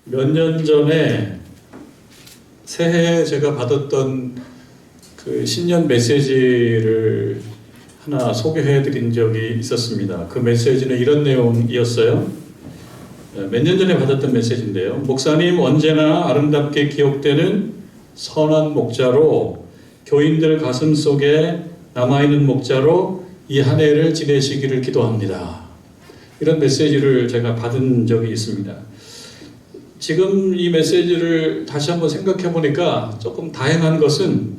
몇 년 전에 새해에 제가 받았던 그 신년 메시지를 하나 소개해 드린 적이 있었습니다. 그 메시지는 이런 내용이었어요. 몇 년 전에 받았던 메시지인데요. 목사님, 언제나 아름답게 기억되는 선한 목자로, 교인들 가슴 속에 남아있는 목자로 이 한 해를 지내시기를 기도합니다. 이런 메시지를 제가 받은 적이 있습니다. 지금 이 메시지를 다시 한번 생각해 보니까 조금 다행한 것은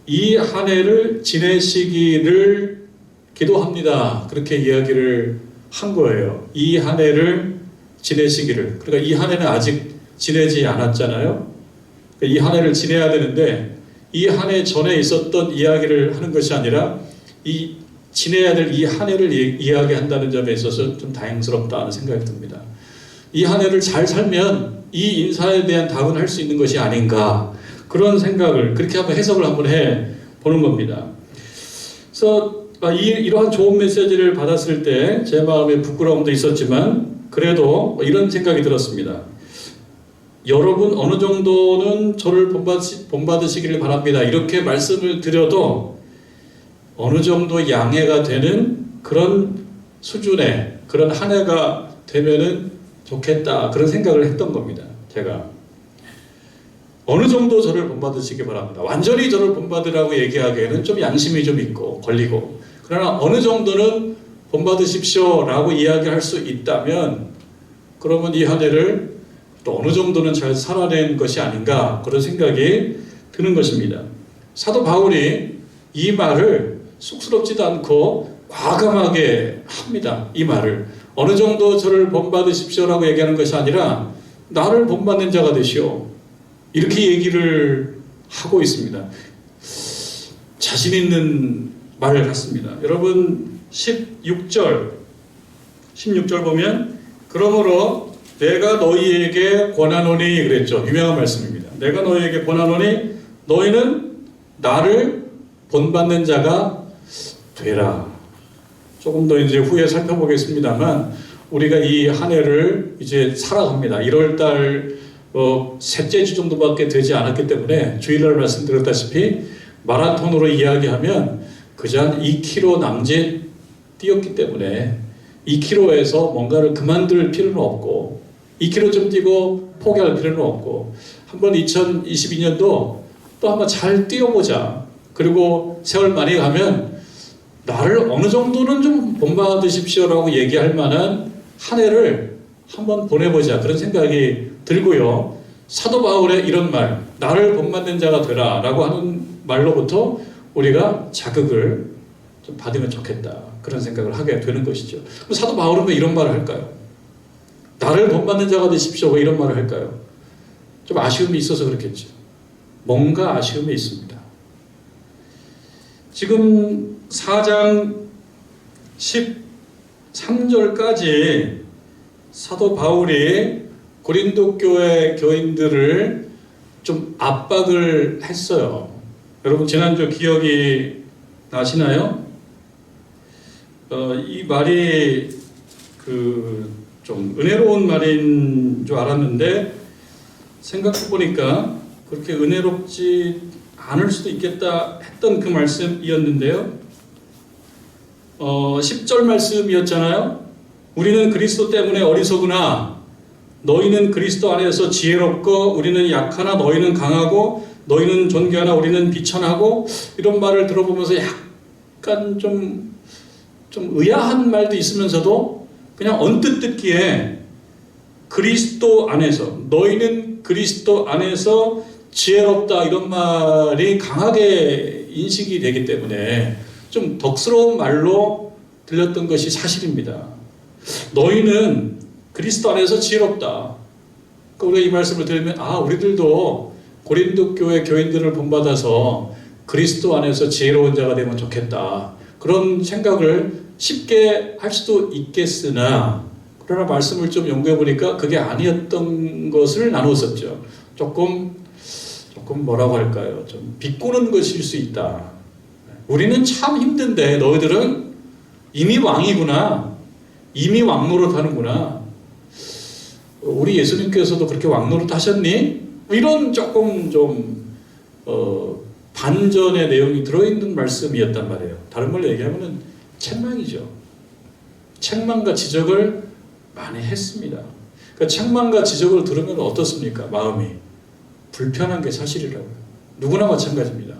이 한 해를 지내시기를 기도합니다. 그렇게 이야기를 한 거예요. 이 한 해를 지내시기를. 그러니까 이 한 해는 아직 지내지 않았잖아요. 이 한 해를 지내야 되는데 이 한 해 전에 있었던 이야기를 하는 것이 아니라 이 지내야 될 이 한 해를 이야기한다는 점에 있어서 좀 다행스럽다는 생각이 듭니다. 이 한 해를 잘 살면 이 인사에 대한 답은 할 수 있는 것이 아닌가, 그런 생각을 그렇게 한번 해석을 한번 해 보는 겁니다. 그래서 이러한 좋은 메시지를 받았을 때 제 마음에 부끄러움도 있었지만 그래도 이런 생각이 들었습니다. 여러분 어느 정도는 저를 본받으시기를 바랍니다. 이렇게 말씀을 드려도 어느 정도 양해가 되는 그런 수준의 그런 한 해가 되면은 좋겠다, 그런 생각을 했던 겁니다. 제가 어느 정도 저를 본받으시기 바랍니다. 완전히 저를 본받으라고 얘기하기에는 좀 양심이 좀 있고 걸리고, 그러나 어느 정도는 본받으십시오 라고 이야기할 수 있다면 그러면 이 한 해를 또 어느 정도는 잘 살아낸 것이 아닌가, 그런 생각이 드는 것입니다. 사도 바울이 이 말을 쑥스럽지도 않고 과감하게 합니다. 이 말을 어느 정도 저를 본받으십시오라고 얘기하는 것이 아니라 나를 본받는 자가 되시오, 이렇게 얘기를 하고 있습니다. 자신 있는 말 같습니다. 여러분 16절 보면 그러므로 내가 너희에게 권하노니 그랬죠. 유명한 말씀입니다. 내가 너희에게 권하노니 너희는 나를 본받는 자가 되라. 조금 더 이제 후에 살펴보겠습니다만 우리가 이 한 해를 이제 살아갑니다. 1월달 셋째 주 정도밖에 되지 않았기 때문에 주일날 말씀드렸다시피 마라톤으로 이야기하면 그저 한 2km 남짓 뛰었기 때문에 2km에서 뭔가를 그만둘 필요는 없고 2km 좀 뛰고 포기할 필요는 없고 한번 2022년도 또 한번 잘 뛰어보자. 그리고 세월 많이 가면 나를 어느 정도는 좀 본받으십시오라고 얘기할 만한 한 해를 한번 보내보자, 그런 생각이 들고요. 사도 바울의 이런 말, 나를 본받는 자가 되라 라고 하는 말로부터 우리가 자극을 좀 받으면 좋겠다, 그런 생각을 하게 되는 것이죠. 사도 바울은 왜 이런 말을 할까요? 나를 본받는 자가 되십시오, 왜 이런 말을 할까요? 좀 아쉬움이 있어서 그렇겠죠. 뭔가 아쉬움이 있습니다. 지금 4장 13절까지 사도 바울이 고린도 교회 교인들을 좀 압박을 했어요. 여러분 지난주 기억이 나시나요? 이 말이 좀 은혜로운 말인 줄 알았는데 생각해 보니까 그렇게 은혜롭지 않을 수도 있겠다 했던 그 말씀이었는데요. 10절 말씀이었잖아요. 우리는 그리스도 때문에 어리석으나 너희는 그리스도 안에서 지혜롭고 우리는 약하나 너희는 강하고 너희는 존귀하나 우리는 비천하고, 이런 말을 들어보면서 약간 좀 의아한 말도 있으면서도 그냥 언뜻 듣기에 그리스도 안에서, 너희는 그리스도 안에서 지혜롭다, 이런 말이 강하게 인식이 되기 때문에 좀 덕스러운 말로 들렸던 것이 사실입니다. 너희는 그리스도 안에서 지혜롭다. 그러니까 우리가 이 말씀을 들으면 우리들도 고린도 교회 교인들을 본받아서 그리스도 안에서 지혜로운 자가 되면 좋겠다, 그런 생각을 쉽게 할 수도 있겠으나, 그러나 말씀을 좀 연구해 보니까 그게 아니었던 것을 나눴었죠. 조금 뭐라고 할까요? 좀 비꼬는 것일 수 있다. 우리는 참 힘든데 너희들은 이미 왕이구나, 이미 왕노릇 하는구나, 우리 예수님께서도 그렇게 왕노릇 하셨니? 이런 조금 좀 반전의 내용이 들어있는 말씀이었단 말이에요. 다른 말로 얘기하면 책망이죠. 책망과 지적을 많이 했습니다. 그러니까 책망과 지적을 들으면 어떻습니까? 마음이 불편한 게 사실이라고요. 누구나 마찬가지입니다.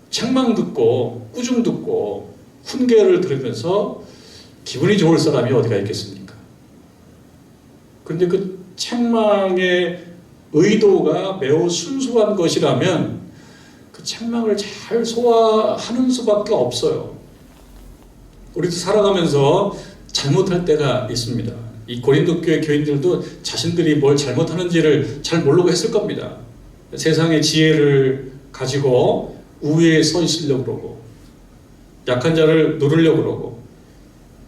책망 듣고 꾸중 듣고 훈계를 들으면서 기분이 좋을 사람이 어디가 있겠습니까? 그런데 그 책망의 의도가 매우 순수한 것이라면 그 책망을 잘 소화하는 수밖에 없어요. 우리도 살아가면서 잘못할 때가 있습니다. 이 고린도 교회 교인들도 자신들이 뭘 잘못하는지를 잘 모르고 했을 겁니다. 세상의 지혜를 가지고 우위에 서 있으려고 그러고 약한 자를 누르려고 그러고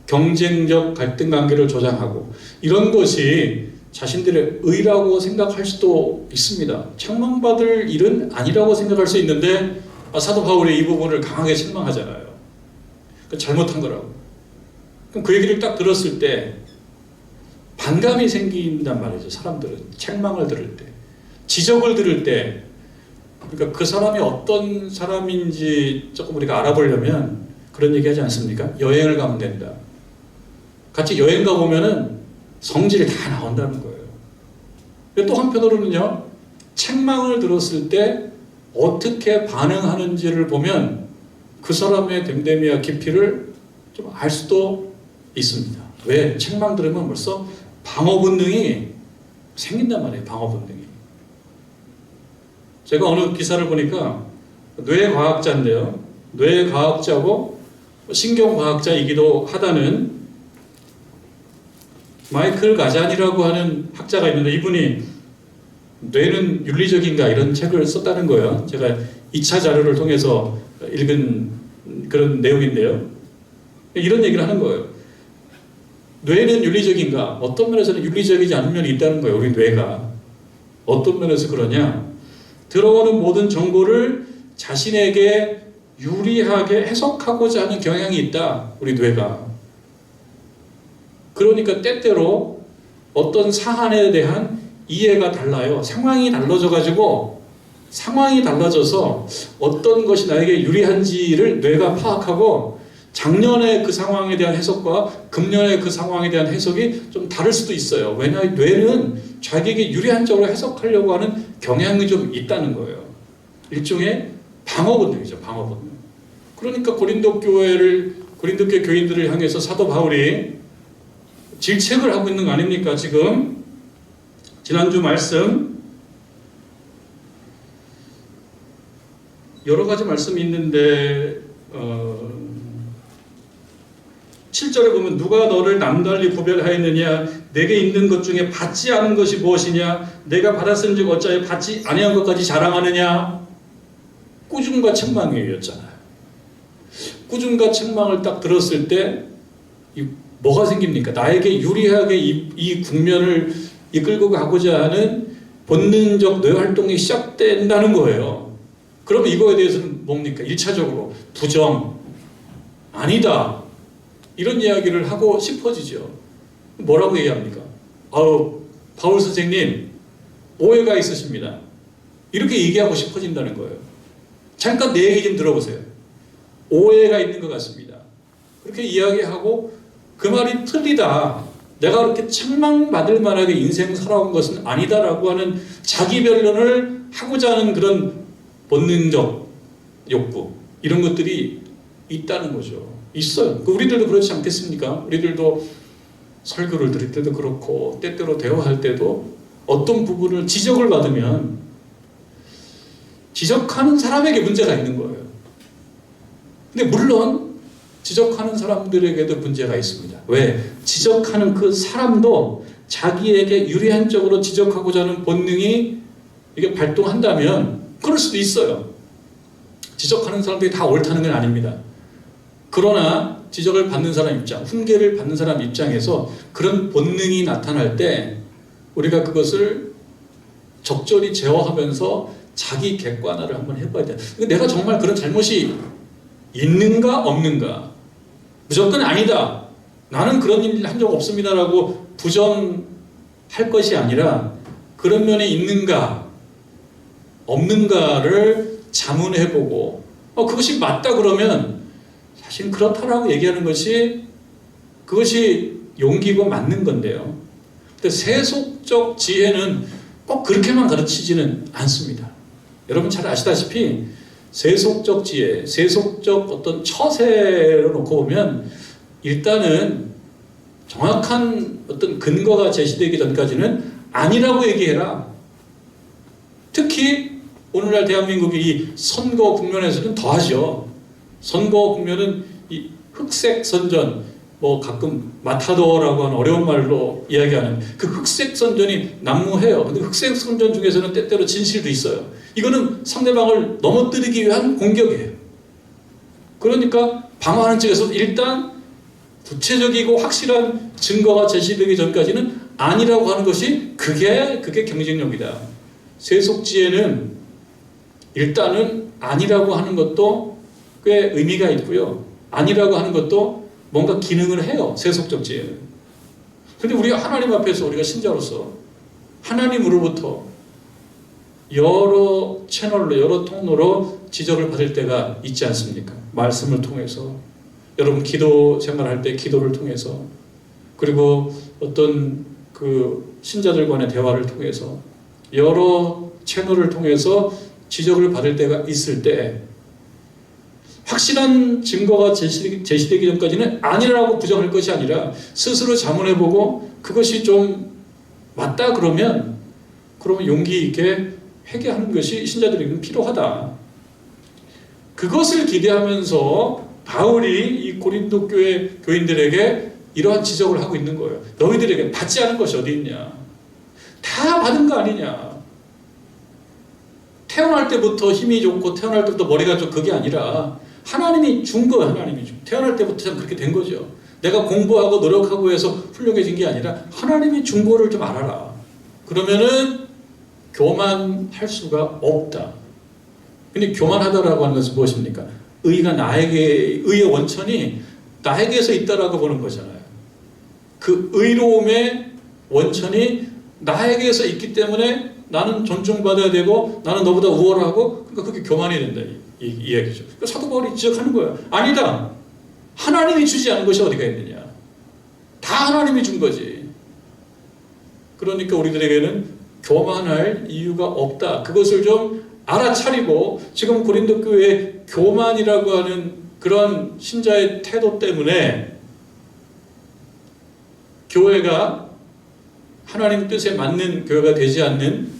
경쟁적 갈등 관계를 조장하고 이런 것이 자신들의 의라고 생각할 수도 있습니다. 책망받을 일은 아니라고 생각할 수 있는데 사도 바울이 이 부분을 강하게 책망하잖아요. 잘못한 거라고. 그럼 그 얘기를 딱 들었을 때 반감이 생긴단 말이죠. 사람들은 책망을 들을 때, 지적을 들을 때, 그러니까 그 사람이 어떤 사람인지 조금 우리가 알아보려면 그런 얘기하지 않습니까? 여행을 가면 된다. 같이 여행 가보면은 성질이 다 나온다는 거예요. 또 한편으로는요, 책망을 들었을 때 어떻게 반응하는지를 보면 그 사람의 됨됨이와 깊이를 좀 알 수도 있습니다. 왜? 책망 들으면 벌써 방어 본능이 생긴단 말이에요. 방어 본능이. 제가 어느 기사를 보니까 뇌과학자인데요. 뇌과학자고 신경과학자이기도 하다는 마이클 가잔이라고 하는 학자가 있는데 이분이 뇌는 윤리적인가 이런 책을 썼다는 거예요. 제가 2차 자료를 통해서 읽은 그런 내용인데요. 이런 얘기를 하는 거예요. 뇌는 윤리적인가? 어떤 면에서는 윤리적이지 않은 면이 있다는 거예요. 우리 뇌가. 어떤 면에서 그러냐? 들어오는 모든 정보를 자신에게 유리하게 해석하고자 하는 경향이 있다. 우리 뇌가. 그러니까 때때로 어떤 사안에 대한 이해가 달라요. 상황이 달라져가지고 상황이 달라져서 어떤 것이 나에게 유리한지를 뇌가 파악하고 작년의 그 상황에 대한 해석과 금년의 그 상황에 대한 해석이 좀 다를 수도 있어요. 왜냐하면 뇌는 자기에게 유리한 쪽으로 해석하려고 하는 경향이 좀 있다는 거예요. 일종의 방어 본능이죠. 방어 본능. 그러니까 고린도 교회 교인들을 향해서 사도 바울이 질책을 하고 있는 거 아닙니까? 지금 지난주 말씀 여러 가지 말씀이 있는데 7절에 보면 누가 너를 남달리 구별하였느냐 내게 있는 것 중에 받지 않은 것이 무엇이냐 내가 받았은즉 어찌하여 받지 아니한 것까지 자랑하느냐. 꾸중과 책망이었잖아요. 꾸중과 책망을 딱 들었을 때 뭐가 생깁니까? 나에게 유리하게 이 국면을 이끌고 가고자 하는 본능적 뇌활동이 시작된다는 거예요. 그러면 이거에 대해서는 뭡니까? 1차적으로 부정, 아니다. 이런 이야기를 하고 싶어지죠. 뭐라고 얘기합니까? 바울 선생님, 오해가 있으십니다. 이렇게 얘기하고 싶어진다는 거예요. 잠깐 내 얘기 좀 들어보세요. 오해가 있는 것 같습니다. 그렇게 이야기하고 그 말이 틀리다. 내가 그렇게 책망받을 만하게 인생 살아온 것은 아니다라고 하는 자기 변론을 하고자 하는 그런 본능적 욕구 이런 것들이 있다는 거죠. 있어요. 우리들도 그렇지 않겠습니까? 우리들도 설교를 들을 때도 그렇고 때때로 대화할 때도 어떤 부분을 지적을 받으면 지적하는 사람에게 문제가 있는 거예요. 근데 물론 지적하는 사람들에게도 문제가 있습니다. 왜? 지적하는 그 사람도 자기에게 유리한 쪽으로 지적하고자 하는 본능이 이게 발동한다면 그럴 수도 있어요. 지적하는 사람들이 다 옳다는 건 아닙니다. 그러나 지적을 받는 사람 입장, 훈계를 받는 사람 입장에서 그런 본능이 나타날 때 우리가 그것을 적절히 제어하면서 자기 객관화를 한번 해봐야 돼요. 내가 정말 그런 잘못이 있는가 없는가? 무조건 아니다. 나는 그런 일 한 적 없습니다라고 부정하는 할 것이 아니라 그런 면이 있는가 없는가를 자문해보고 그것이 맞다 그러면 사실 그렇다라고 얘기하는 것이 그것이 용기고 맞는 건데요. 근데 세속적 지혜는 꼭 그렇게만 가르치지는 않습니다. 여러분 잘 아시다시피 세속적 지혜, 세속적 어떤 처세를 놓고 보면 일단은 정확한 어떤 근거가 제시되기 전까지는 아니라고 얘기해라. 특히 오늘날 대한민국의 이 선거 국면에서는 더하죠. 선거 국면은 이 흑색 선전, 뭐 가끔 마타도라고 하는 어려운 말로 이야기하는 그 흑색 선전이 난무해요. 근데 흑색 선전 중에서는 때때로 진실도 있어요. 이거는 상대방을 넘어뜨리기 위한 공격이에요. 그러니까 방어하는 측에서 일단 구체적이고 확실한 증거가 제시되기 전까지는 아니라고 하는 것이 그게 경쟁력이다. 세속지혜는 일단은 아니라고 하는 것도 꽤 의미가 있고요. 아니라고 하는 것도 뭔가 기능을 해요. 세속적 지혜는. 근데 우리가 하나님 앞에서 우리가 신자로서 하나님으로부터 여러 채널로 여러 통로로 지적을 받을 때가 있지 않습니까? 말씀을 통해서 여러분 기도 생활할 때 기도를 통해서 그리고 어떤 그 신자들 간의 대화를 통해서 여러 채널을 통해서 지적을 받을 때가 있을 때 확실한 증거가 제시되기 전까지는 아니라고 부정할 것이 아니라 스스로 자문해보고 그것이 좀 맞다 그러면 용기 있게 회개하는 것이 신자들에게는 필요하다. 그것을 기대하면서 바울이 이 고린도 교회 교인들에게 이러한 지적을 하고 있는 거예요. 너희들에게 받지 않은 것이 어디 있냐? 다 받은 거 아니냐? 태어날 때부터 힘이 좋고 태어날 때부터 머리가 좋고 그게 아니라 하나님이 준 거예요. 하나님이 준. 태어날 때부터 참 그렇게 된 거죠. 내가 공부하고 노력하고 해서 훌륭해진 게 아니라 하나님이 준 거를 좀 알아라. 그러면은 교만할 수가 없다. 근데 교만하다라고 하는 것은 무엇입니까? 의의 원천이 나에게서 있다라고 보는 거잖아요. 그 의로움의 원천이 나에게서 있기 때문에 나는 존중받아야 되고 나는 너보다 우월하고 그러니까 그게 교만이 된다 이 이야기죠. 그러니까 사도 바울이 지적하는 거예요. 아니다. 하나님이 주지 않은 것이 어디가 있느냐. 다 하나님이 준 거지. 그러니까 우리들에게는 교만할 이유가 없다. 그것을 좀 알아차리고 지금 고린도 교회의 교만이라고 하는 그런 신자의 태도 때문에 교회가 하나님 뜻에 맞는 교회가 되지 않는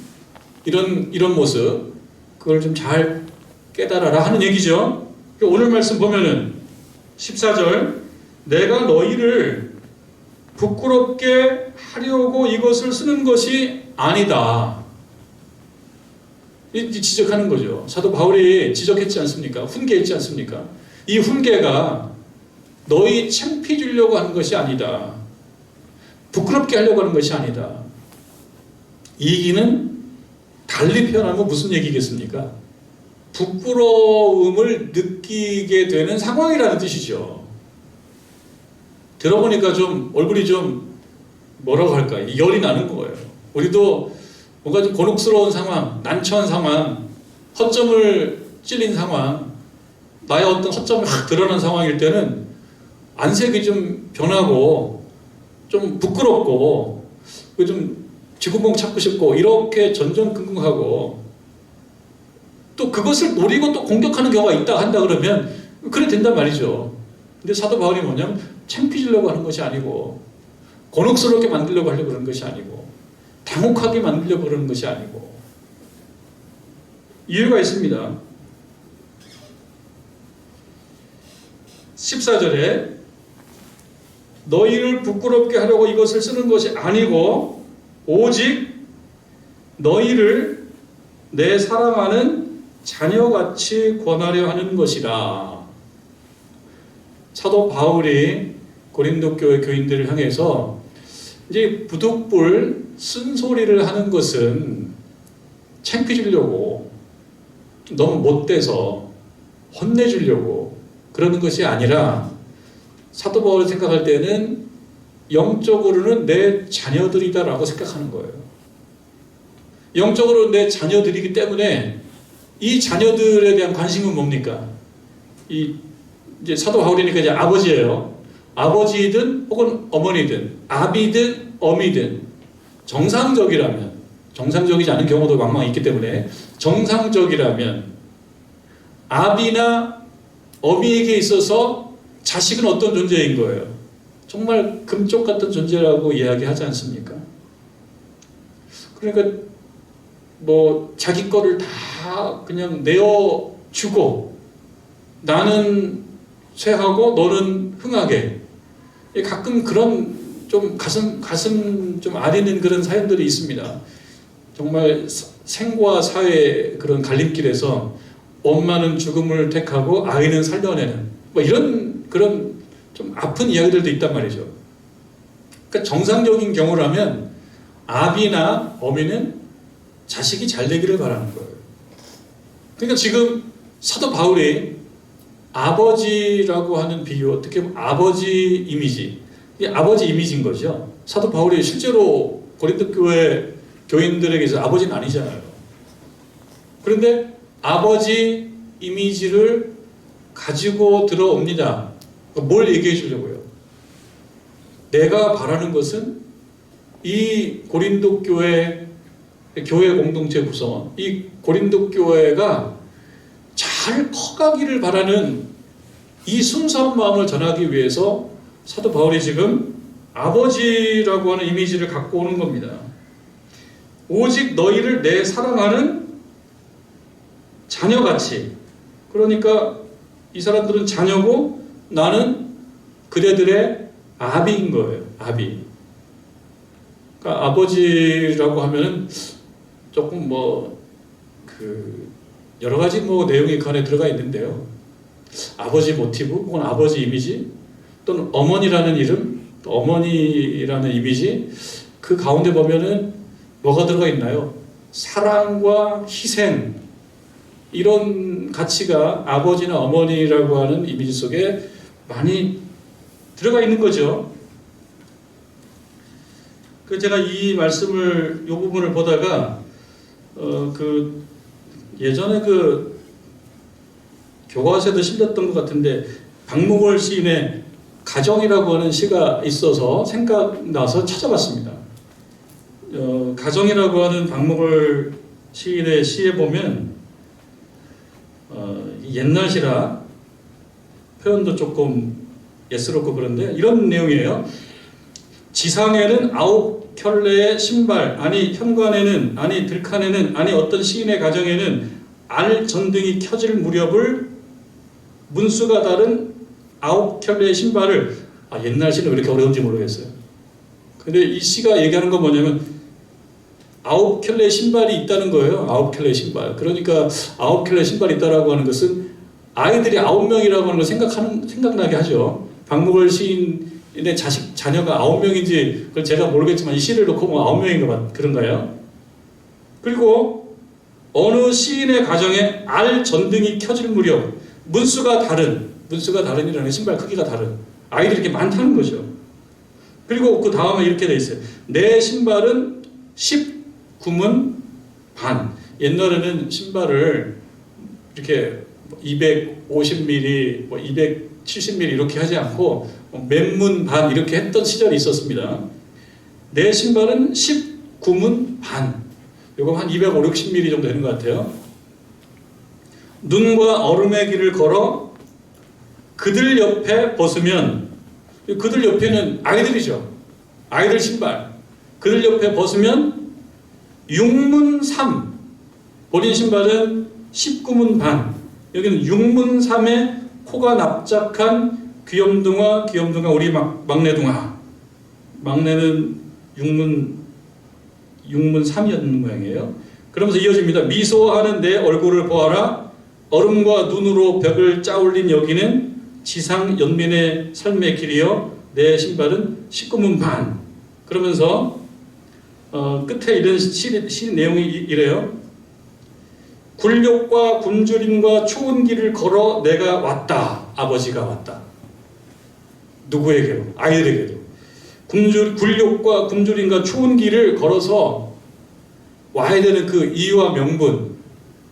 이런 모습 그걸 좀 잘 깨달아라 하는 얘기죠. 오늘 말씀 보면은 14절 내가 너희를 부끄럽게 하려고 이것을 쓰는 것이 아니다. 이 지적하는 거죠. 사도 바울이 지적했지 않습니까? 훈계했지 않습니까? 이 훈계가 너희 창피 주려고 하는 것이 아니다. 부끄럽게 하려고 하는 것이 아니다. 이 얘기는 달리 표현하면 무슨 얘기겠습니까? 부끄러움을 느끼게 되는 상황이라는 뜻이죠. 들어보니까 좀 얼굴이 좀 뭐라고 할까? 열이 나는 거예요. 우리도 뭔가 좀 곤혹스러운 상황, 난처한 상황, 허점을 찔린 상황, 나의 어떤 허점이 확 드러난 상황일 때는 안색이 좀 변하고 좀 부끄럽고 좀 쥐구멍 찾고 싶고 이렇게 전전긍긍하고 또 그것을 노리고 또 공격하는 경우가 있다 한다 그러면 그래 된단 말이죠. 근데 사도 바울이 뭐냐면 창피지려고 하는 것이 아니고 곤혹스럽게 만들려고 하려고 그러는 것이 아니고 당혹하게 만들려고 그러는 것이 아니고 이유가 있습니다. 14절에 너희를 부끄럽게 하려고 이것을 쓰는 것이 아니고 오직 너희를 내 사랑하는 자녀같이 권하려 하는 것이라. 사도 바울이 고린도 교회 교인들을 향해서 이제 부득불 쓴소리를 하는 것은 창피주려고 너무 못돼서 혼내주려고 그러는 것이 아니라 사도 바울이 생각할 때는 영적으로는 내 자녀들이다라고 생각하는 거예요. 영적으로 내 자녀들이기 때문에 이 자녀들에 대한 관심은 뭡니까? 이제 사도 바울이니까 이제 아버지예요. 아버지든 혹은 어머니든 아비든 어미든 정상적이라면, 정상적이지 않은 경우도 왕왕 있기 때문에 정상적이라면 아비나 어미에게 있어서 자식은 어떤 존재인 거예요? 정말 금쪽 같은 존재라고 이야기하지 않습니까? 그러니까 뭐 자기 거를 다 그냥 내어주고 나는 쇠하고 너는 흥하게, 가끔 그런 좀 가슴 좀 아리는 그런 사연들이 있습니다. 정말 생과 사의 그런 갈림길에서 엄마는 죽음을 택하고 아이는 살려내는 뭐 이런 그런 좀 아픈 이야기들도 있단 말이죠. 그러니까 정상적인 경우라면 아비나 어미는 자식이 잘 되기를 바라는 거예요. 그러니까 지금 사도 바울이 아버지라고 하는 비유, 어떻게 보면 아버지 이미지, 이게 아버지 이미지인 거죠. 사도 바울이 실제로 고린도 교회 교인들에게서 아버지는 아니잖아요. 그런데 아버지 이미지를 가지고 들어옵니다. 뭘 얘기해 주려고요? 내가 바라는 것은 이 고린도 교회 공동체 구성원, 이 고린도 교회가 잘 커가기를 바라는 이 순수한 마음을 전하기 위해서 사도 바울이 지금 아버지라고 하는 이미지를 갖고 오는 겁니다. 오직 너희를 내 사랑하는 자녀같이. 그러니까 이 사람들은 자녀고 나는 그대들의 아비인 거예요. 아비. 그러니까 아버지라고 하면은 조금 여러 가지 내용이 그 안에 들어가 있는데요. 아버지 모티브 혹은 아버지 이미지 또는 어머니라는 이름, 또 어머니라는 이미지, 그 가운데 보면은 뭐가 들어가 있나요? 사랑과 희생, 이런 가치가 아버지나 어머니라고 하는 이미지 속에 많이 들어가 있는 거죠. 제가 이 말씀을, 이 부분을 보다가 예전에 교과서에도 실렸던 것 같은데 박목월 시인의 가정이라고 하는 시가 있어서 생각나서 찾아봤습니다. 가정이라고 하는 박목월 시인의 시에 보면 옛날 시라 표현도 조금 예스럽고 그런데 이런 내용이에요. 지상에는 9켤레의 신발, 아니 현관에는, 아니 들칸에는, 아니 어떤 시인의 가정에는 알 전등이 켜질 무렵을 문수가 다른 9켤레의 신발을, 옛날 시는 왜 이렇게 어려운지 모르겠어요. 근데 이 시가 얘기하는 건 뭐냐면 9켤레의 신발이 있다는 거예요. 9켤레의 신발. 그러니까 9켤레의 신발이 있다라고 하는 것은 아이들이 9명이라고 하는 걸 생각나게 하죠. 박목월 시인의 자녀가 9명인지 그걸 제가 모르겠지만 이 시를 놓고 9명인가 그런가요? 그리고 어느 시인의 가정에 알 전등이 켜질 무렵, 문수가 다른이라는 신발 크기가 다른 아이들이 이렇게 많다는 거죠. 그리고 그 다음에 이렇게 돼 있어요. 내 신발은 10구문 반. 옛날에는 신발을 이렇게 250mm, 270mm 이렇게 하지 않고 몇 문 반 이렇게 했던 시절이 있었습니다. 내 신발은 10구문 반. 이거 한 250, 60mm 정도 되는 것 같아요. 눈과 얼음의 길을 걸어 그들 옆에 벗으면, 그들 옆에는 아이들이죠. 아이들 신발. 그들 옆에 벗으면 6문 3. 본인 신발은 19문 반. 여기는 6문 3에 코가 납작한 귀염둥아 우리 막내둥아. 막내는 6문 3이었는 모양이에요. 그러면서 이어집니다. 미소하는 내 얼굴을 보아라. 얼음과 눈으로 벽을 짜올린 여기는 지상 연민의 삶의 길이여 내 신발은 19문 반. 그러면서 끝에 이런 시 내용이 이래요. 굴욕과 굶주림과 추운 길을 걸어 내가 왔다. 아버지가 왔다. 누구에게로? 아이들에게도. 굴욕과 굶주림과 추운 길을 걸어서 와야 되는 그 이유와 명분,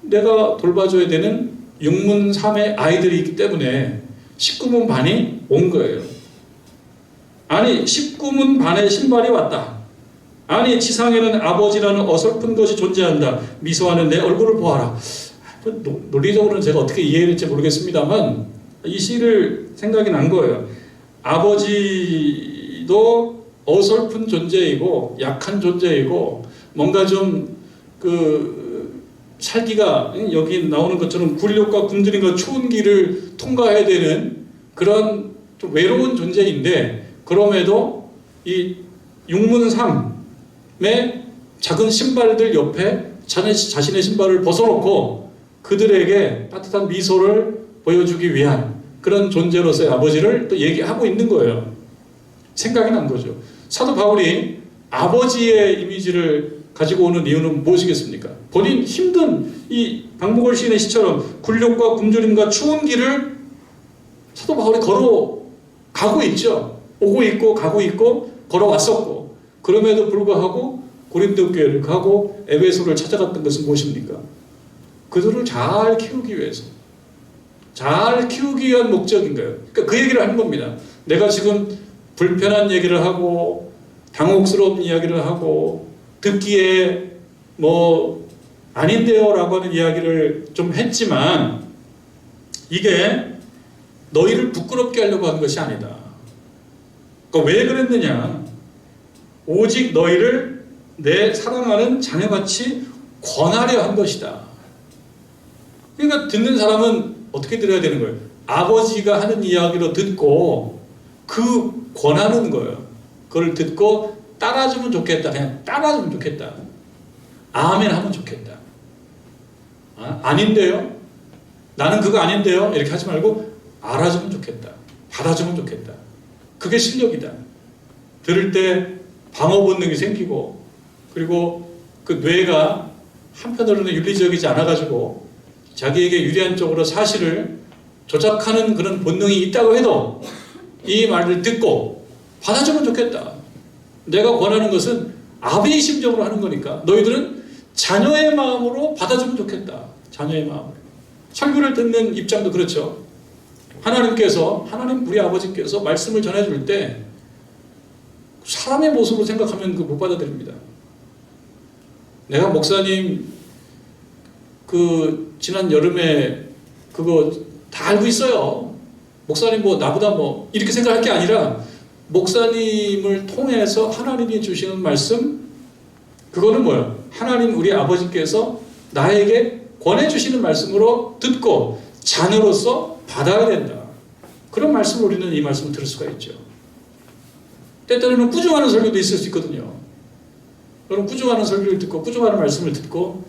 내가 돌봐줘야 되는 육문삼의 아이들이 있기 때문에 19문 반이 온 거예요. 아니 19문 반의 신발이 왔다. 아니 지상에는 아버지라는 어설픈 것이 존재한다. 미소하는 내 얼굴을 보아라. 논리적으로는 제가 어떻게 이해할지 모르겠습니다만 이 시를 생각이 난 거예요. 아버지도 어설픈 존재이고 약한 존재이고 뭔가 좀 살기가 여기 나오는 것처럼 굴욕과 굶주림과 추운 길을 통과해야 되는 그런 좀 외로운 존재인데 그럼에도 이 육문삼의 작은 신발들 옆에 자신의 신발을 벗어놓고 그들에게 따뜻한 미소를 보여주기 위한 그런 존재로서의 아버지를 또 얘기하고 있는 거예요. 생각이 난 거죠. 사도 바울이 아버지의 이미지를 가지고 오는 이유는 무엇이겠습니까? 본인 힘든 이 박목월 시인의 시처럼 굴욕과 굶주림과 추운 길을 사도 바울이 걸어가고 있죠. 오고 있고 가고 있고 걸어왔었고 그럼에도 불구하고 고린도 교회를 가고 에베소를 찾아갔던 것은 무엇입니까? 그들을 잘 키우기 위해서 잘 키우기 위한 목적인 거예요. 그러니까 그 얘기를 하는 겁니다. 내가 지금 불편한 얘기를 하고 당혹스러운 이야기를 하고 듣기에 뭐 아닌데요 라고 하는 이야기를 좀 했지만 이게 너희를 부끄럽게 하려고 하는 것이 아니다. 그러니까 왜 그랬느냐? 오직 너희를 내 사랑하는 자녀같이 권하려 한 것이다. 그러니까 듣는 사람은 어떻게 들어야 되는 거예요? 아버지가 하는 이야기로 듣고 그 권하는 거예요. 그걸 듣고 따라주면 좋겠다. 그냥 따라주면 좋겠다. 아멘 하면 좋겠다. 아닌데요? 나는 그거 아닌데요? 이렇게 하지 말고 알아주면 좋겠다. 받아주면 좋겠다. 그게 실력이다. 들을 때 방어 본능이 생기고 그리고 그 뇌가 한편으로는 윤리적이지 않아가지고 자기에게 유리한 쪽으로 사실을 조작하는 그런 본능이 있다고 해도 이 말을 듣고 받아주면 좋겠다. 내가 권하는 것은 아버지의 심정으로 하는 거니까 너희들은 자녀의 마음으로 받아주면 좋겠다. 자녀의 마음으로. 설교를 듣는 입장도 그렇죠. 하나님 우리 아버지께서 말씀을 전해줄 때 사람의 모습으로 생각하면 못 받아들입니다. 내가 목사님 지난 여름에 그거 다 알고 있어요. 목사님 나보다 이렇게 생각할 게 아니라 목사님을 통해서 하나님이 주시는 말씀 그거는 뭐야? 하나님 우리 아버지께서 나에게 권해주시는 말씀으로 듣고 자녀로서 받아야 된다. 그런 말씀을 우리는 이 말씀을 들을 수가 있죠. 때때로는 꾸중하는 설교도 있을 수 있거든요. 여러분 꾸중하는 설교를 듣고 꾸중하는 말씀을 듣고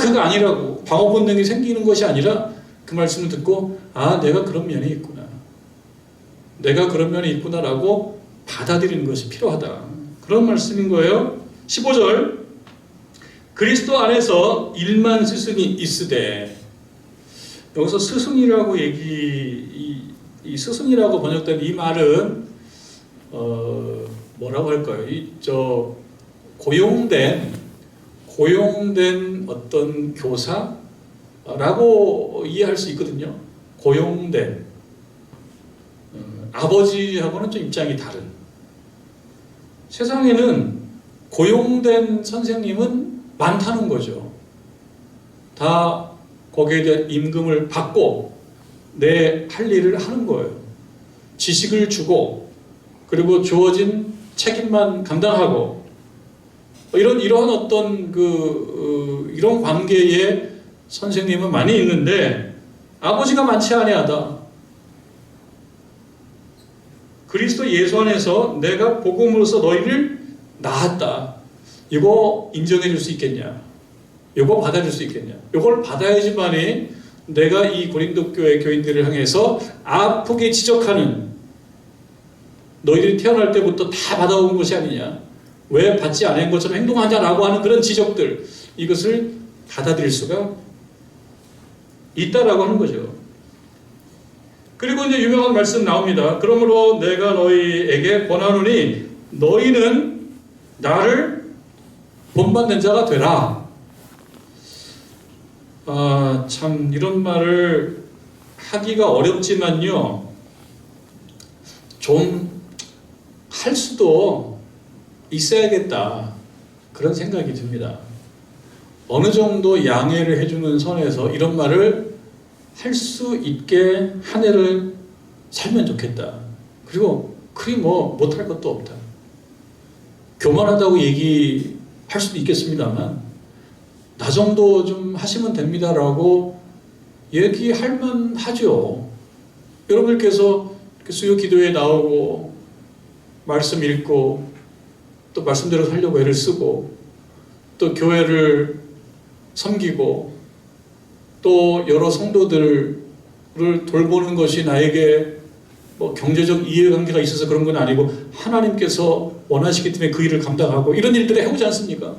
그거 아니라고 방어 본능이 생기는 것이 아니라 그 말씀을 듣고 내가 그런 면이 있구나. 내가 그런 면이 있구나라고 받아들이는 것이 필요하다. 그런 말씀인 거예요. 15절 그리스도 안에서 일만 스승이 있으되 여기서 스승이라고 이 스승이라고 번역된 이 말은 뭐라고 할까요? 고용된 어떤 교사라고 이해할 수 있거든요. 고용된 아버지하고는 좀 입장이 다른. 세상에는 고용된 선생님은 많다는 거죠. 다 거기에 대한 임금을 받고 내 할 일을 하는 거예요. 지식을 주고 그리고 주어진 책임만 감당하고 이러한 어떤 이런 관계의 선생님은 많이 있는데 아버지가 많지 아니하다. 그리스도 예수 안에서 내가 복음으로써 너희를 낳았다. 이거 인정해 줄 수 있겠냐? 이거 받아줄 수 있겠냐? 이걸 받아야지만이 내가 이 고린도 교회 교인들을 향해서 아프게 지적하는 너희들이 태어날 때부터 다 받아온 것이 아니냐? 왜 받지 않은 것처럼 행동하냐라고 하는 그런 지적들 이것을 받아들일 수가 있다라고 하는 거죠. 그리고 이제 유명한 말씀 나옵니다. 그러므로 내가 너희에게 권하노니 너희는 나를 본받는 자가 되라. 참 이런 말을 하기가 어렵지만요, 좀 할 수도 있어야겠다, 그런 생각이 듭니다. 어느 정도 양해를 해주는 선에서 이런 말을 할 수 있게 한 해를 살면 좋겠다. 그리고 그리 뭐 못할 것도 없다. 교만하다고 얘기할 수도 있겠습니다만 나 정도 좀 하시면 됩니다라고 얘기할 만하죠. 여러분께서 수요 기도에 나오고 말씀 읽고 또 말씀대로 살려고 애를 쓰고 또 교회를 섬기고 또 여러 성도들을 돌보는 것이 나에게 뭐 경제적 이해관계가 있어서 그런 건 아니고 하나님께서 원하시기 때문에 그 일을 감당하고 이런 일들을 해오지 않습니까?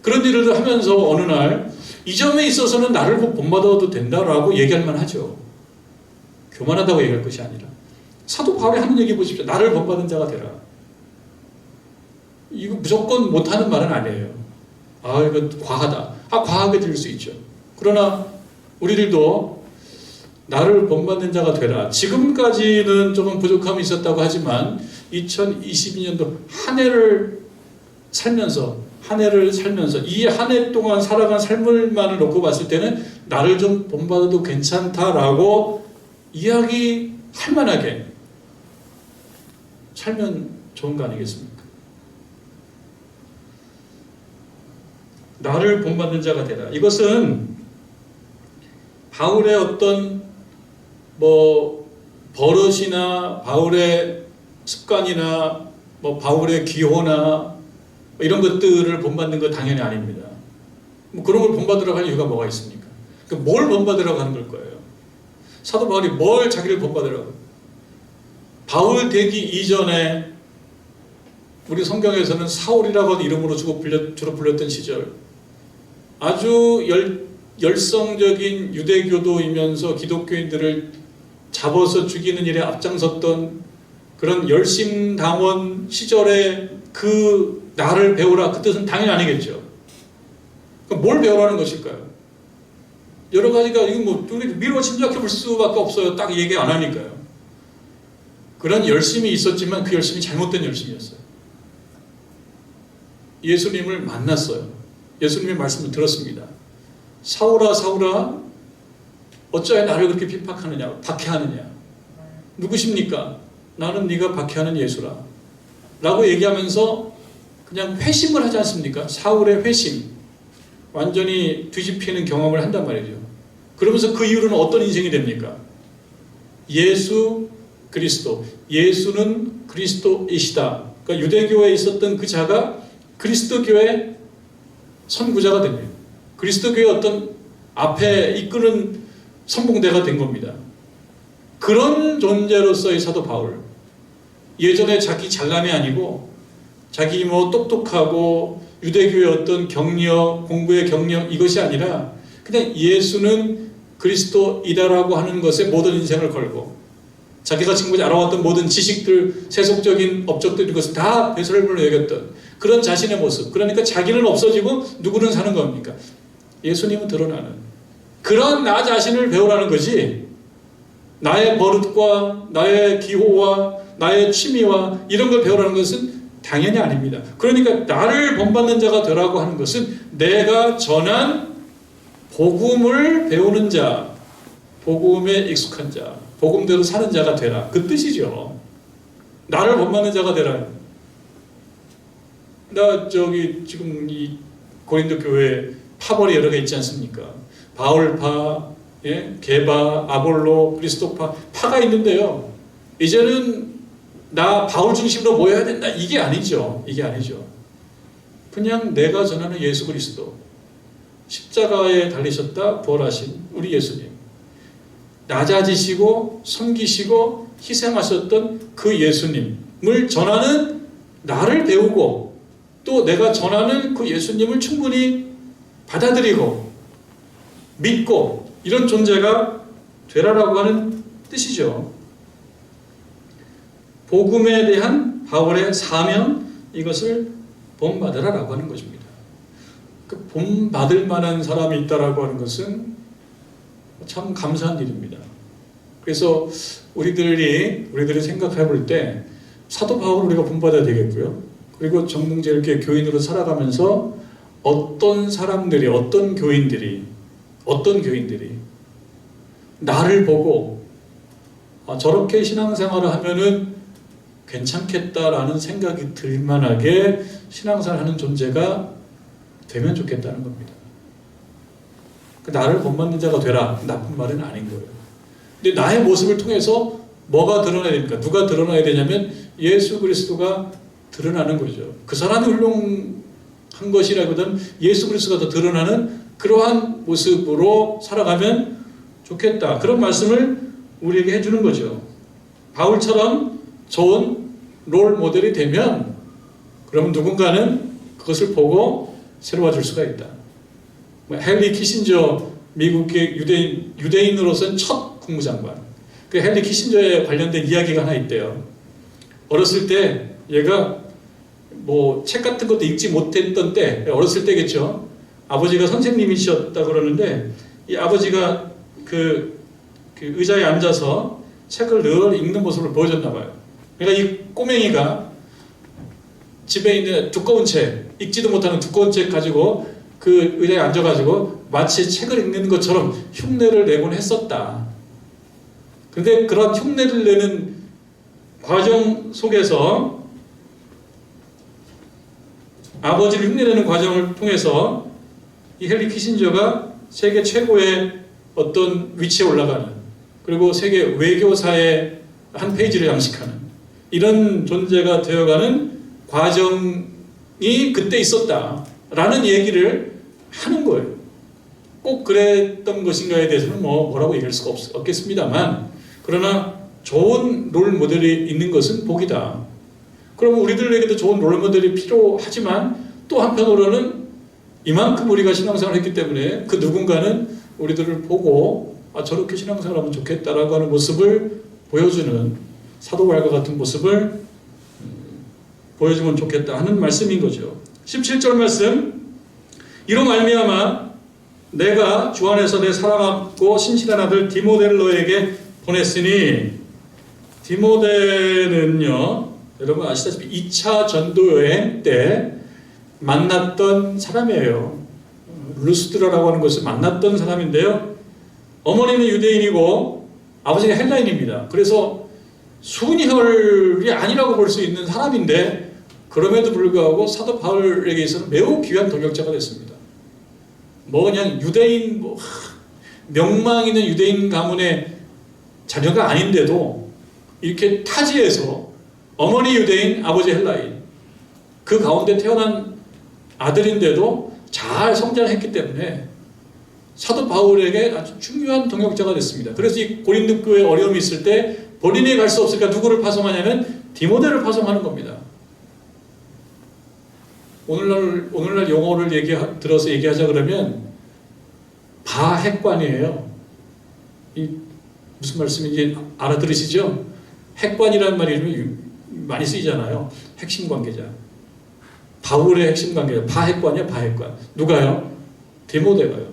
그런 일을 하면서 어느 날 이 점에 있어서는 나를 본받아도 된다라고 얘기할 만하죠. 교만하다고 얘기할 것이 아니라. 사도 바울이 하는 얘기 보십시오. 나를 본받은 자가 되라. 이거 무조건 못하는 말은 아니에요. 이거 과하다. 과하게 들릴 수 있죠. 그러나 우리들도 나를 본받는 자가 되라. 지금까지는 조금 부족함이 있었다고 하지만 2022년도 한 해를 살면서 이 한 해 동안 살아간 삶을만을 놓고 봤을 때는 나를 좀 본받아도 괜찮다라고 이야기할 만하게 살면 좋은 거 아니겠습니까? 나를 본받는 자가 되라. 이것은 바울의 어떤 버릇이나 바울의 습관이나 바울의 기호나 이런 것들을 본받는 건 당연히 아닙니다. 그런 걸 본받으라고 할 이유가 뭐가 있습니까? 뭘 본받으라고 하는 걸 거예요? 사도 바울이 뭘 자기를 본받으라고? 바울 되기 이전에 우리 성경에서는 사울이라고 하는 이름으로 주로 불렸던 시절, 아주 열성적인 유대교도이면서 기독교인들을 잡아서 죽이는 일에 앞장섰던 그런 열심당원 시절에 그 나를 배우라, 그 뜻은 당연히 아니겠죠. 그럼 뭘 배우라는 것일까요? 여러 가지가 이거 우리 미루어 짐작해 볼 수밖에 없어요. 딱 얘기 안 하니까요. 그런 열심이 있었지만 그 열심이 잘못된 열심이었어요. 예수님을 만났어요. 예수님의 말씀을 들었습니다. 사울아 사울아 어찌하여 나를 그렇게 핍박하느냐, 박해하느냐. 누구십니까? 나는 네가 박해하는 예수라 라고 얘기하면서 그냥 회심을 하지 않습니까? 사울의 회심, 완전히 뒤집히는 경험을 한단 말이죠. 그러면서 그 이후로는 어떤 인생이 됩니까? 예수 그리스도, 예수는 그리스도이시다. 그러니까 유대교에 있었던 그 자가 그리스도교의 선구자가 됩니다. 그리스도교의 어떤 앞에 이끄는 선봉대가 된 겁니다. 그런 존재로서의 사도 바울, 예전에 자기 잘남이 아니고 자기 똑똑하고 유대교의 어떤 경력, 공부의 경력 이것이 아니라 그냥 예수는 그리스도이다라고 하는 것에 모든 인생을 걸고 자기가 지금까지 알아왔던 모든 지식들, 세속적인 업적들 이것을 다 배설물로 여겼던 그런 자신의 모습. 그러니까 자기는 없어지고 누구는 사는 겁니까? 예수님은 드러나는 그런 나 자신을 배우라는 거지, 나의 버릇과 나의 기호와 나의 취미와 이런 걸 배우라는 것은 당연히 아닙니다. 그러니까 나를 본받는 자가 되라고 하는 것은 내가 전한 복음을 배우는 자, 복음에 익숙한 자, 복음대로 사는 자가 되라, 그 뜻이죠. 나를 본받는 자가 되라. 나 지금 이 고린도 교회에 파벌이 여러 개 있지 않습니까? 바울파, 게바, 아볼로, 그리스도파, 파가 있는데요. 이제는 나 바울 중심으로 모여야 된다, 이게 아니죠. 이게 아니죠. 그냥 내가 전하는 예수 그리스도, 십자가에 달리셨다 부활하신 우리 예수님, 낮아지시고 섬기시고 희생하셨던 그 예수님을 전하는 나를 배우고 또 내가 전하는 그 예수님을 충분히 받아들이고 믿고 이런 존재가 되라라고 하는 뜻이죠. 복음에 대한 바울의 사명, 이것을 본받으라라고 하는 것입니다. 그 본받을 만한 사람이 있다라고 하는 것은 참 감사한 일입니다. 그래서 우리들이 생각해 볼 때 사도 바울을 우리가 본받아야 되겠고요. 그리고 정봉제일교회 교인으로 살아가면서 어떤 사람들이, 어떤 교인들이 나를 보고 저렇게 신앙생활을 하면은 괜찮겠다라는 생각이 들 만하게 신앙생활을 하는 존재가 되면 좋겠다는 겁니다. 나를 본받는 자가 되라, 나쁜 말은 아닌 거예요. 근데 나의 모습을 통해서 뭐가 드러나야 됩니까? 누가 드러나야 되냐면 예수 그리스도가 드러나는 거죠. 그 사람이 훌륭한 것이라기보다는 예수 그리스도가 더 드러나는 그러한 모습으로 살아가면 좋겠다. 그런 말씀을 우리에게 해주는 거죠. 바울처럼 좋은 롤 모델이 되면 그러면 누군가는 그것을 보고 새로워질 수가 있다. 헨리 키신저, 미국의 유대인으로서는 첫 국무장관. 그 헨리 키신저에 관련된 이야기가 하나 있대요. 어렸을 때 얘가 뭐 책 같은 것도 읽지 못했던 때, 어렸을 때겠죠. 아버지가 선생님이셨다 그러는데 이 아버지가 그 의자에 앉아서 책을 늘 읽는 모습을 보여줬나 봐요. 그러니까 이 꼬맹이가 집에 있는 두꺼운 책, 읽지도 못하는 두꺼운 책 가지고 그 의자에 앉아가지고 마치 책을 읽는 것처럼 흉내를 내곤 했었다. 그런데 그런 흉내를 내는 과정 속에서 아버지를 흉내내는 과정을 통해서 이 헨리 키신저가 세계 최고의 어떤 위치에 올라가는, 그리고 세계 외교사의 한 페이지를 장식하는 이런 존재가 되어가는 과정이 그때 있었다라는 얘기를 하는 거예요. 꼭 그랬던 것인가에 대해서는 뭐라고 얘기할 수가 없겠습니다만, 그러나 좋은 롤 모델이 있는 것은 복이다. 그러면 우리들에게도 좋은 롤 모델이 필요하지만 또 한편으로는 이만큼 우리가 신앙생활을 했기 때문에 그 누군가는 우리들을 보고 저렇게 신앙생활하면 좋겠다라고 하는 모습을 보여주는, 사도바울과 같은 모습을 보여주면 좋겠다 하는 말씀인 거죠. 17절 말씀, 이로 말미암아 내가 주 안에서 내 사랑하고 신실한 아들 디모데를 너에게 보냈으니, 디모데는요 여러분 아시다시피 2차 전도 여행 때 만났던 사람이에요. 루스드라라고 하는 곳을 만났던 사람인데요, 어머니는 유대인이고 아버지가 헬라인입니다. 그래서 순혈이 아니라고 볼 수 있는 사람인데 그럼에도 불구하고 사도 바울에게 있어서는 매우 귀한 동역자가 됐습니다. 그냥 유대인, 명망 있는 유대인 가문의 자녀가 아닌데도 이렇게 타지에서 어머니 유대인, 아버지 헬라인, 그 가운데 태어난 아들인데도 잘 성장했기 때문에 사도 바울에게 아주 중요한 동역자가 됐습니다. 그래서 이 고린도 교회에 어려움이 있을 때 본인이 갈 수 없으니까 누구를 파송하냐면 디모데를 파송하는 겁니다. 오늘날 용어를 들어서 얘기하자 그러면 바핵관이에요. 무슨 말씀인지 알아들으시죠? 핵관이라는 말이 많이 쓰이잖아요. 핵심 관계자. 바울의 핵심 관계자. 바핵관이야, 바핵관. 누가요? 디모데가요.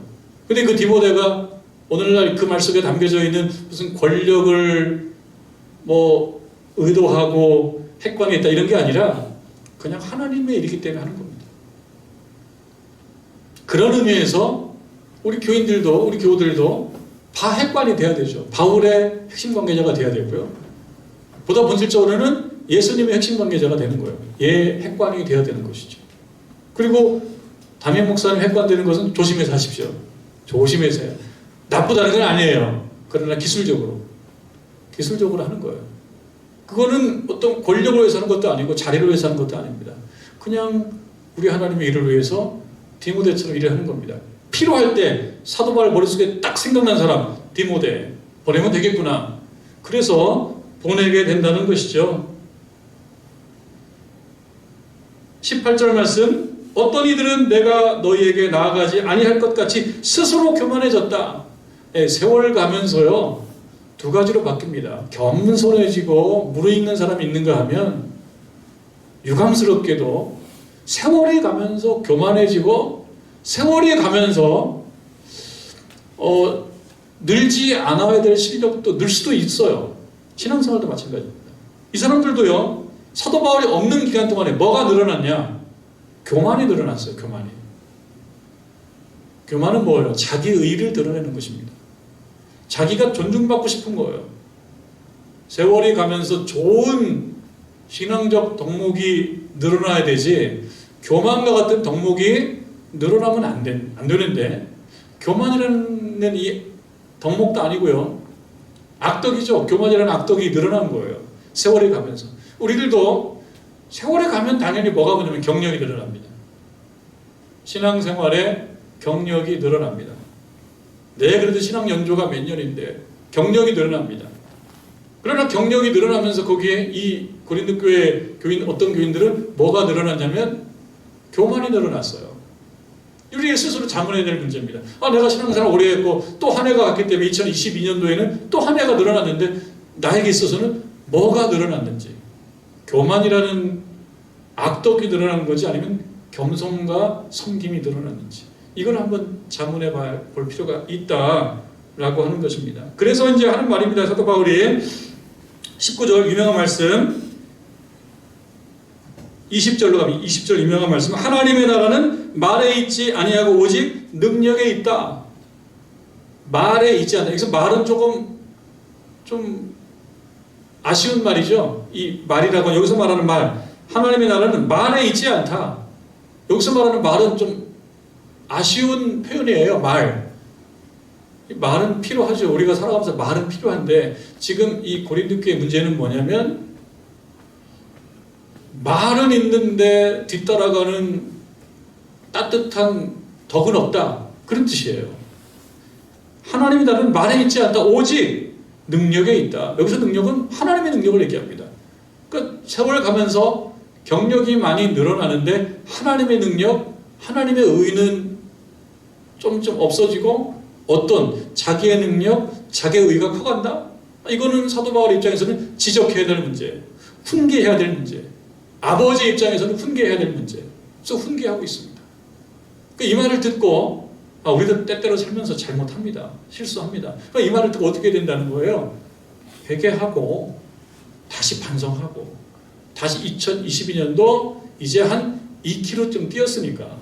근데 그 디모데가 오늘날 그 말 속에 담겨져 있는 무슨 권력을 의도하고 핵관이 있다 이런 게 아니라 그냥 하나님의 일이기 때문에 하는 겁니다. 그런 의미에서 우리 교인들도, 우리 교우들도 바핵관이 돼야 되죠. 바울의 핵심 관계자가 돼야 되고요. 보다 본질적으로는 예수님의 핵심 관계자가 되는 거예요. 핵관이 돼야 되는 것이죠. 그리고 담임 목사님 핵관 되는 것은 조심해서 하십시오. 조심해서 해요. 나쁘다는 건 아니에요. 그러나 기술적으로 하는 거예요. 그거는 어떤 권력을 위해서 하는 것도 아니고 자리를 위해서 하는 것도 아닙니다. 그냥 우리 하나님의 일을 위해서 디모데처럼 일을 하는 겁니다. 필요할 때 사도 바울 머릿속에 딱 생각난 사람, 디모데 보내면 되겠구나. 그래서 보내게 된다는 것이죠. 18절 말씀, 어떤 이들은 내가 너희에게 나아가지 아니할 것 같이 스스로 교만해졌다. 세월 가면서요, 두 가지로 바뀝니다. 겸손해지고 무르익는 사람이 있는가 하면 유감스럽게도 세월이 가면서 교만해지고 세월이 가면서 늘지 않아야 될 실력도 늘 수도 있어요. 신앙생활도 마찬가지입니다. 이 사람들도요, 사도 바울이 없는 기간 동안에 뭐가 늘어났냐? 교만이 늘어났어요. 교만은 뭐예요? 자기 의를 드러내는 것입니다. 자기가 존중받고 싶은 거예요. 세월이 가면서 좋은 신앙적 덕목이 늘어나야 되지, 교만과 같은 덕목이 늘어나면 안 되는데, 교만이라는 이 덕목도 아니고요, 악덕이죠. 교만이라는 악덕이 늘어난 거예요. 세월이 가면서. 우리들도 세월이 가면 당연히 뭐가 오냐면 경력이 늘어납니다. 신앙생활에 경력이 늘어납니다. 그래도 신앙 연조가 몇 년인데 경력이 늘어납니다. 그러나 경력이 늘어나면서 거기에 이 고린도 교회 어떤 교인들은 뭐가 늘어났냐면 교만이 늘어났어요. 우리 스스로 자문해야 될 문제입니다. 내가 신앙생활 오래 했고 또 한 해가 갔기 때문에 2022년도에는 또 한 해가 늘어났는데 나에게 있어서는 뭐가 늘어났는지, 교만이라는 악덕이 늘어난 건지 아니면 겸손과 섬김이 늘어났는지, 이걸 한번 자문해 볼 필요가 있다라고 하는 것입니다. 그래서 이제 하는 말입니다. 사도 바울이 19절 유명한 말씀, 20절로 가면 20절 유명한 말씀, 하나님의 나라는 말에 있지 아니하고 오직 능력에 있다. 말에 있지 않다. 여기서 말은 좀 아쉬운 말이죠. 이 말이라고 여기서 말하는 말, 하나님의 나라는 말에 있지 않다. 여기서 말하는 말은 좀 아쉬운 표현이에요. 말은 필요하죠. 우리가 살아가면서 말은 필요한데, 지금 이 고린도 교회의 문제는 뭐냐면 말은 있는데 뒤따라가는 따뜻한 덕은 없다, 그런 뜻이에요. 하나님의 나라는 말에 있지 않다. 오직 능력에 있다. 여기서 능력은 하나님의 능력을 얘기합니다. 그러니까 세월 가면서 경력이 많이 늘어나는데 하나님의 능력, 하나님의 의는 좀 없어지고 어떤 자기의 능력, 자기의 의가 커간다? 이거는 사도 바울 입장에서는 지적해야 될 문제, 훈계해야 될 문제, 아버지 입장에서는 훈계해야 될 문제. 그래서 훈계하고 있습니다. 이 말을 듣고 우리도 때때로 살면서 잘못합니다. 실수합니다. 이 말을 듣고 어떻게 된다는 거예요? 회개하고 다시 반성하고 다시 2022년도 이제 한 2km쯤 뛰었으니까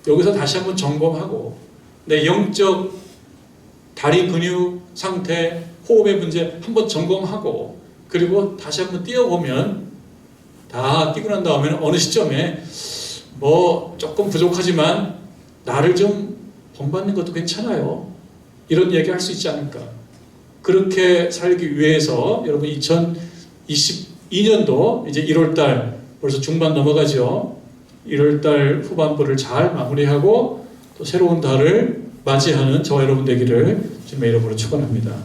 여기서 다시 한번 점검하고 내 영적 다리 근육 상태, 호흡의 문제 한번 점검하고 그리고 다시 한번 뛰어보면 다 뛰고 난 다음에는 어느 시점에 뭐 조금 부족하지만 나를 좀 본받는 것도 괜찮아요. 이런 얘기 할 수 있지 않을까. 그렇게 살기 위해서 여러분 2022년도 이제 1월달 벌써 중반 넘어가죠. 1월달 후반부를 잘 마무리하고 또 새로운 달을 맞이하는 저와 여러분 되기를 주님의 이름으로 축원합니다.